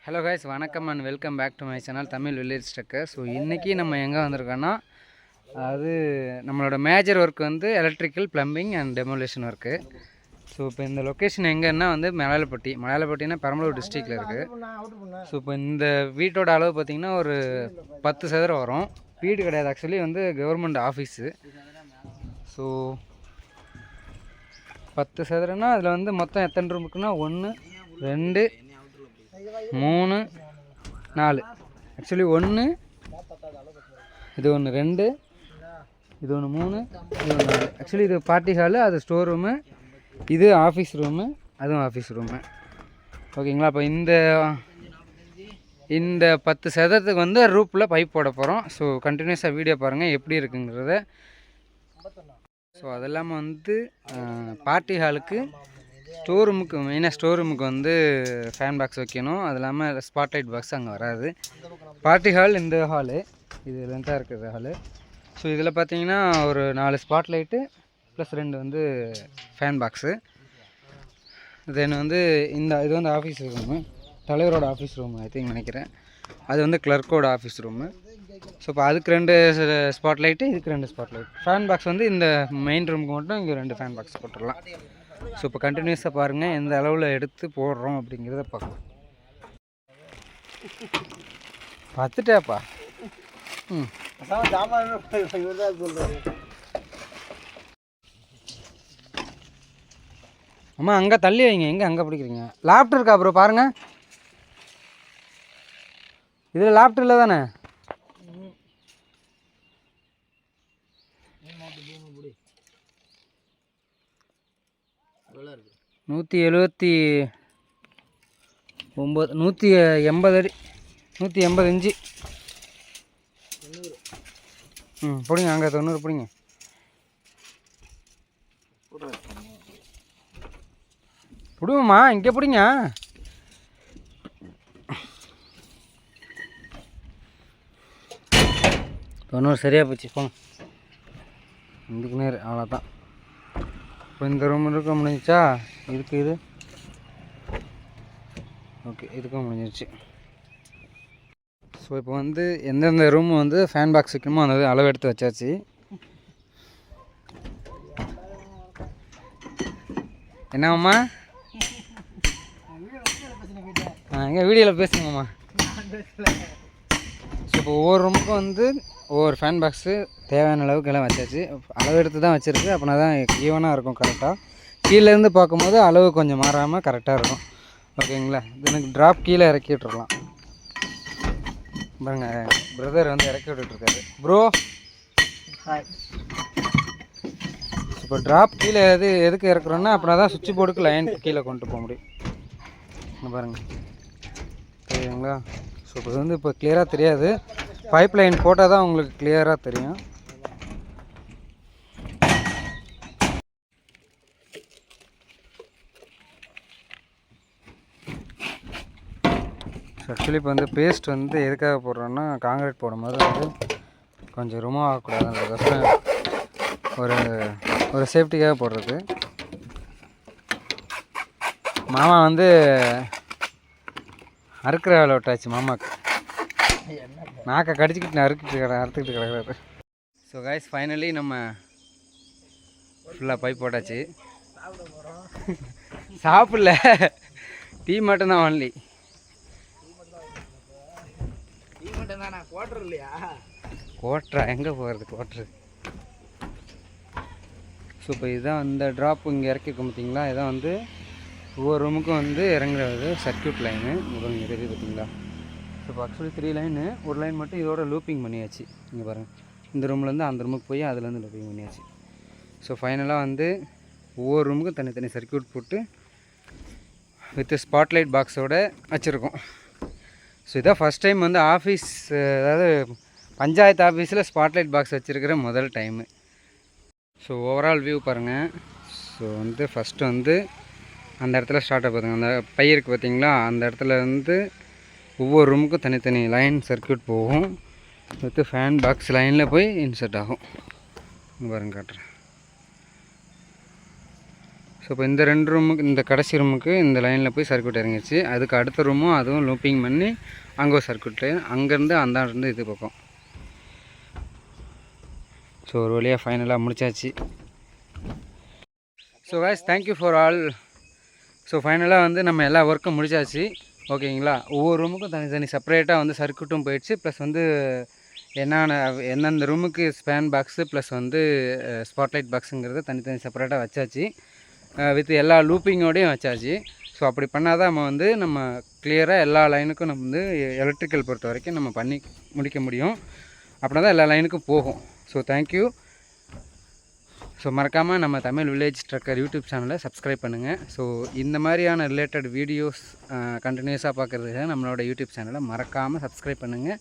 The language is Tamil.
ஹலோ கைஸ், வணக்கம் and welcome back to my channel Tamil village tecker. So இன்றைக்கி நம்ம எங்கே வந்திருக்கோன்னா, அது நம்மளோட மேஜர் ஒர்க் வந்து electrical, plumbing and demolition work. So இப்போ இந்த லொக்கேஷன் எங்கன்னா வந்து மலையாளப்பட்டினா பெரம்பலூர் டிஸ்ட்ரிக்டில் இருக்குது. ஸோ இப்போ இந்த வீட்டோட அளவு பார்த்திங்கன்னா ஒரு 10 சதுரம் வரும். வீடு கிடையாது, ஆக்சுவலி வந்து கவர்மெண்ட் ஆஃபீஸு. ஸோ 10 சதுரம்னா அதில் வந்து மொத்தம் எத்தனை ரூம் இருக்குன்னா 1 2 3 4. ஆக்சுவலி 1 இது 1 2 இது 1 3 இது 1 4. ஆக்சுவலி இது பார்ட்டி ஹாலு, அது ஸ்டோர் ரூமு, இது ஆஃபீஸ் ரூமு, அதுவும் ஆஃபீஸ் ரூமு. ஓகேங்களா? அப்போ இந்த 10 சதுரத்துக்கு வந்து ரூப்பில் பைப் போட போகிறோம். ஸோ கண்டினியூஸாக வீடியோ பாருங்கள் எப்படி இருக்குங்கிறத. ஸோ அது இல்லாமல் வந்து பார்ட்டி ஹாலுக்கு ஸ்டோர் ரூமுக்கு வந்து ஃபேன் பாக்ஸ் வைக்கணும். அது இல்லாமல் ஸ்பாட்லைட் பாக்ஸ் அங்கே வராது. பார்ட்டி ஹால் இந்த ஹாலு, இது லென்த்தாக இருக்குது ஹாலு. ஸோ இதில் பார்த்தீங்கன்னா ஒரு 4 ஸ்பாட்லைட்டு ப்ளஸ் 2 வந்து ஃபேன் பாக்ஸு. தென் வந்து இது வந்து ஆஃபீஸ் ரூமு, தலைவரோட ஆஃபீஸ் ரூமு நினைக்கிறேன். அது வந்து கிளர்க்கோட ஆஃபீஸ் ரூமு. ஸோ இப்போ அதுக்கு 2 ஸ்பாட்லைட்டு, இதுக்கு 2 ஸ்பாட்லைட். ஃபேன் பாக்ஸ் வந்து இந்த மெயின் ரூமுக்கு மட்டும் இங்கே 2 ஃபேன் பாக்ஸ் போட்டுடலாம். ஸோ இப்போ கண்டினியூஸாக பாருங்கள் எந்த அளவில் எடுத்து போடுறோம் அப்படிங்கிறத பார்க்கலாம். பார்த்துட்டேப்பா. அம்மா அங்கே தள்ளி வைங்க, எங்கே அங்கே பிடிக்கிறீங்க? லேப்டாப் இருக்கா ப்ரோ? பாருங்கள், இதில் லேப்டாப் இல்லை தானே? நூற்றி 180 அடி, 180 இன்ச்சு. பிடிங்க, அங்கே 90 பிடிங்க. பிடுங்கம்மா, இங்கே பிடிங்க. தொண்ணூறு சரியாக போச்சு, போங்க. இதுக்கு நேர் அவ்வளோதான். இப்போ இந்த ரூம் இருக்க முடிஞ்சிச்சா? இது ஓகே, இதுக்கும் முடிஞ்சிருச்சு. ஸோ இப்போ வந்து எந்தெந்த ரூம் வந்து ஃபேன் பாக்ஸ் வைக்கணுமோ அந்த அளவு எடுத்து வச்சாச்சு. என்னம்மா? எங்கே வீடியோவில் பேசுங்கம்மா. ஸோ இப்போ ஒவ்வொரு ரூமுக்கும் வந்து ஒவ்வொரு ஃபேன் பாக்ஸு தேவையான அளவுக்கு எல்லாம் வச்சாச்சு. அளவு எடுத்து தான் வச்சுருக்கு, அப்படின்னா தான் ஈவனாக இருக்கும் கரெக்டாக. கீழேருந்து பார்க்கும்போது அளவு கொஞ்சம் மாறாமல் கரெக்டாக இருக்கும். ஓகேங்களா? இது எனக்கு ட்ராப் கீழே இறக்கி விட்டுருலாம். பாருங்க, பிரதர் வந்து இறக்கி விட்டுருக்காரு. Bro hi. இப்போ ட்ராப் கீழே எதுக்கு இறக்குறோன்னா அப்படின்னா தான் சுவிட்ச் போர்டுக்கு லைன் கீழே கொண்டு போக முடியும். பாருங்கள், சரிங்களா? ஸோ இப்போ வந்து இப்போ கிளியராக தெரியாது, பைப் லைன் போட்டால் தான் உங்களுக்கு கிளியராக தெரியும். ஆக்சுவலி இப்போ வந்து பேஸ்ட் வந்து எதுக்காக போடுறோன்னா, காங்கிரீட் போடும்போது வந்து கொஞ்சம் ரிமூவ் ஆகக்கூடாதுன்றதுக்கோசரம் ஒரு சேஃப்டிக்காக போடுறது. மாமா வந்து அறுக்கிற வேலை விட்டாச்சு மாமாவுக்கு. நாக்கை கடிச்சிக்கிட்டு அறுத்துக்கிட்டு கிடக்கிறாரு. ஸோ கைஸ், ஃபைனலி நம்ம ஃபுல்லாக பைப் போட்டாச்சு. சாப்பிடல, டீ மட்டும்தான் ஒன்லி. கோட்ரா எங்கே போகிறது? கோட்ரு. ஸோ இப்போ இதுதான் இந்த ட்ராப் இங்கே இறக்கிருக்கோம் பார்த்தீங்களா? இதான் வந்து ஒவ்வொரு ரூமுக்கும் வந்து இறங்குறது சர்க்கியூட் லைனு. இங்கே தெரியுது பார்த்தீங்களா? ஸோ இப்போ ஆக்சுவலி 3 லைனு, ஒரு லைன் மட்டும் இதோட லூப்பிங் பண்ணியாச்சு. இங்கே பாருங்கள், இந்த ரூம்லேருந்து அந்த ரூமுக்கு போய் அதுலேருந்து லூப்பிங் பண்ணியாச்சு. ஸோ ஃபைனலாக வந்து ஒவ்வொரு ரூமுக்கும் தனித்தனி சர்க்கியூட் போட்டு வித் ஸ்பாட்லைட் பாக்ஸோடு வச்சுருக்கோம். ஸோ இதான் ஃபஸ்ட் டைம் வந்து ஆஃபீஸ், அதாவது பஞ்சாயத்து ஆஃபீஸில் ஸ்பாட்லைட் பாக்ஸ் வச்சுருக்கிற முதல் டைமு. ஸோ ஓவரால் வியூ பாருங்கள். ஸோ வந்து ஃபஸ்ட்டு வந்து அந்த இடத்துல ஸ்டார்ட் ஆகுதுங்க, அந்த பையருக்கு பார்த்தீங்களா? அந்த இடத்துல வந்து ஒவ்வொரு ரூமுக்கும் தனித்தனி லைன் சர்க்கியூட் போகும். வித்து ஃபேன் பாக்ஸ் லைனில் போய் இன்சர்ட் ஆகும். பாருங்க, காட்டுறேன். ஸோ ஸோ இப்போ இந்த 2 ரூமுக்கு, இந்த கடைசி ரூமுக்கு இந்த லைனில் போய் சர்க்யூட் இறங்கிடுச்சு. அதுக்கு அடுத்த ரூமும் அதுவும் லூப்பிங் பண்ணி அங்கே ஒரு சர்க்யூட் லைன், அங்கேருந்து அந்தாண்டு இது பக்கம். ஸோ ஒரு வழியாக ஃபைனலாக முடிச்சாச்சு. So guys, thank you for all. So ஃபைனலாக வந்து நம்ம எல்லா ஒர்க்கும் முடிச்சாச்சு. ஓகேங்களா. ஒவ்வொரு ரூமுக்கும் தனித்தனி செப்பரேட்டாக வந்து சர்க்யூட்டும் போயிடுச்சு. ப்ளஸ் வந்து எந்தெந்த ரூமுக்கு ஸ்பேன் பாக்ஸு ப்ளஸ் வந்து ஸ்பாட்லைட் பாக்ஸுங்கிறத தனித்தனி செப்பரேட்டாக வச்சாச்சு. வித் எல்லா லூப்பிங்கோடையும் வச்சாச்சு. ஸோ அப்படி பண்ணால் தான் நம்ம கிளியராக எல்லா லைனுக்கும் நம்ம வந்து எலக்ட்ரிக்கல் பொறுத்த வரைக்கும் நம்ம பண்ணி முடிக்க முடியும். அப்படின்னா தான் எல்லா லைனுக்கும் போகும். So thank you. ஸோ மறக்காமல் நம்ம தமிழ் வில்லேஜ் ட்ரக்கர் யூடியூப் சேனலை சப்ஸ்கிரைப் பண்ணுங்கள். ஸோ இந்த மாதிரியான ரிலேட்டட் வீடியோஸ் கண்டினியூஸாக பார்க்குறதுக்கு நம்மளோட யூடியூப் சேனலை மறக்காமல் சப்ஸ்கிரைப் பண்ணுங்கள்.